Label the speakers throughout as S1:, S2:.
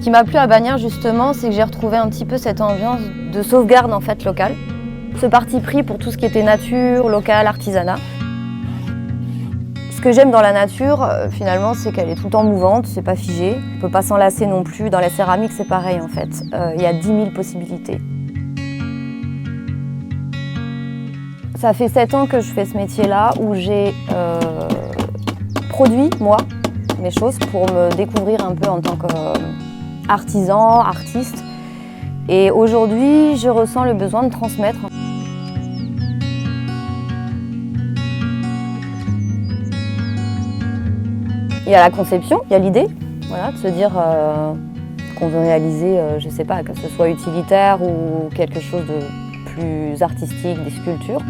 S1: qui m'a plu à Bagnères justement, c'est que j'ai retrouvé un petit peu cette ambiance de sauvegarde en fait locale. Ce parti pris pour tout ce qui était nature, local, artisanat. Ce que j'aime dans la nature, finalement, c'est qu'elle est tout le temps mouvante, c'est pas figé. On peut pas s'en lasser non plus. Dans la céramique, c'est pareil en fait. Il y a 10 000 possibilités. Ça fait 7 ans que je fais ce métier-là où j'ai produit, moi, mes choses pour me découvrir un peu en tant qu'artisan, artiste. Et aujourd'hui, je ressens le besoin de transmettre. Il y a la conception, il y a l'idée, voilà, de se dire qu'on veut réaliser, je ne sais pas, que ce soit utilitaire ou quelque chose de plus artistique, des sculptures.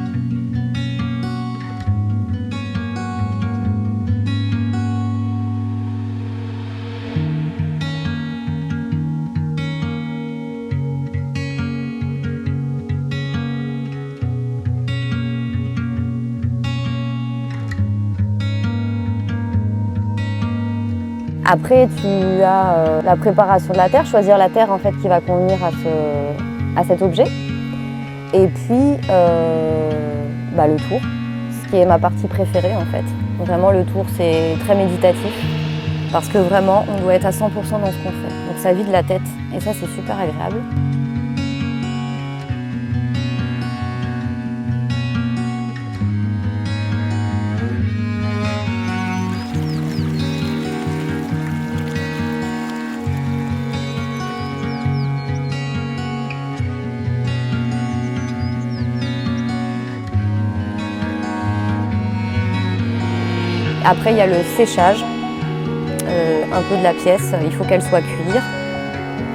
S1: Après, tu as la préparation de la terre, choisir la terre en fait, qui va convenir à cet objet. Et puis, le tour, ce qui est ma partie préférée en fait. Vraiment, le tour, c'est très méditatif parce que vraiment, on doit être à 100% dans ce qu'on fait. Donc ça vide la tête et ça, c'est super agréable. Après, il y a le séchage, un peu de la pièce. Il faut qu'elle soit cuire.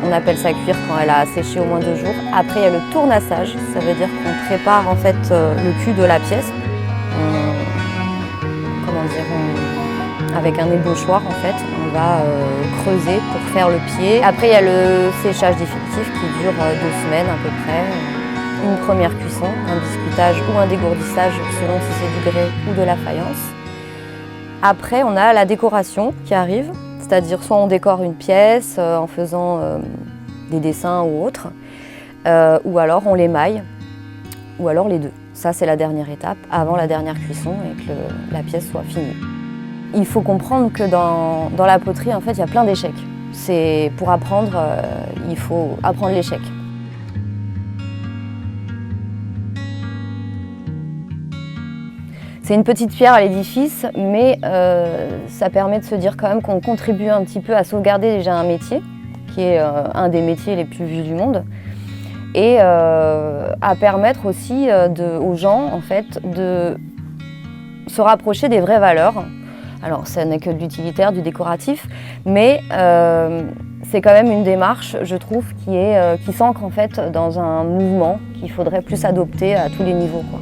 S1: On appelle ça cuire quand elle a séché au moins 2 jours. Après, il y a le tournassage. Ça veut dire qu'on prépare en fait le cul de la pièce. Avec un ébauchoir en fait, on va creuser pour faire le pied. Après, il y a le séchage définitif qui dure 2 semaines à peu près. Une première cuisson, un biscuitage ou un dégourdissage selon si c'est du grès ou de la faïence. Après, on a la décoration qui arrive, c'est-à-dire soit on décore une pièce en faisant des dessins ou autre, ou alors on l'émaille, ou alors les deux. Ça, c'est la dernière étape, avant la dernière cuisson et que la pièce soit finie. Il faut comprendre que dans la poterie, en fait, il y a plein d'échecs. Pour apprendre, il faut apprendre l'échec. C'est une petite pierre à l'édifice, mais ça permet de se dire quand même qu'on contribue un petit peu à sauvegarder déjà un métier, qui est un des métiers les plus vus du monde, et à permettre aussi aux gens en fait, de se rapprocher des vraies valeurs. Alors, ça n'est que de l'utilitaire, du décoratif, mais c'est quand même une démarche, je trouve, qui s'ancre en fait dans un mouvement qu'il faudrait plus adopter à tous les niveaux, quoi.